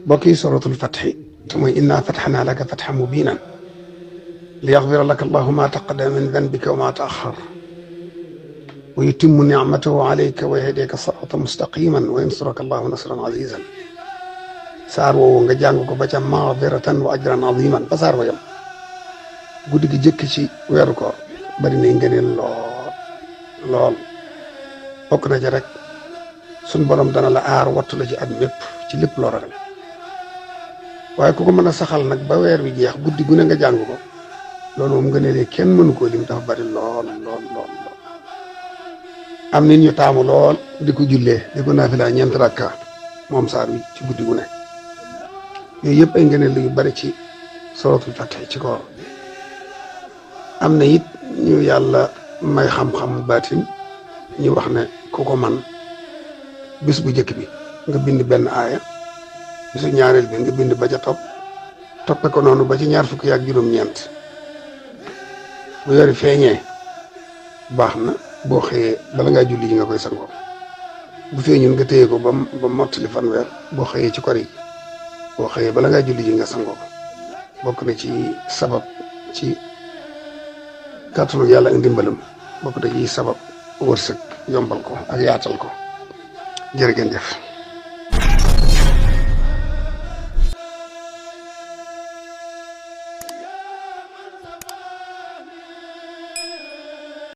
bokki suratul fatxi te mooy inna fatxnaa laka fatxan mubiinan li yaxfira laka allahu ma taqaddama min danbika wa ma taaxar wa yutimmu nicmatahu alayka wa yahdiyaka siratan mustaqiman wa yansuraka allahu nasran azizan saar woowu nga jàng ko ba ca maxfiratan wa ajran aziman ba saar wa yam guddi gi jëkk ci weeru koor bari na ngëneel lool bokk na ci rek suñ borom dana la aar wattu la ci at mépp ci lépp loo ragal waaye ku ko mën a saxal nag ba weer wi jeex guddi gu ne nga jàng ko loolu moom nga ne kenn mënu koo lim dafa bari lool am nit ñu taamu lool di ko jullee di ko naafila ñeent rakka moom saar wi ci guddi gu ne yooyu yëpp ay ngëneel yu bari ci suratul Faatiha ci koor am na it ñu yàlla may xam-xam baatin ñu wax ne ku ko man bis bu njëkk bi nga bind benn aaya bisu ñaareel bi nga bind ba ca toppe ko noonu ba ci ñaar fukki ak juróom-ñeent bu yori feeñee baax na boo xëyee bala ngaa julli ji nga koy sangoo bu feeñul nga téye ko ba mottali fanweer boo xëyee ci kor yi boo xëyee bala ngaa julli ji nga sangoo ko bokk na ci sabab ci kàttanu yàlla ak ndimbalam bokk na ci sabab wërsëg yombal ko ak yaatal ko jërë ngeen jëf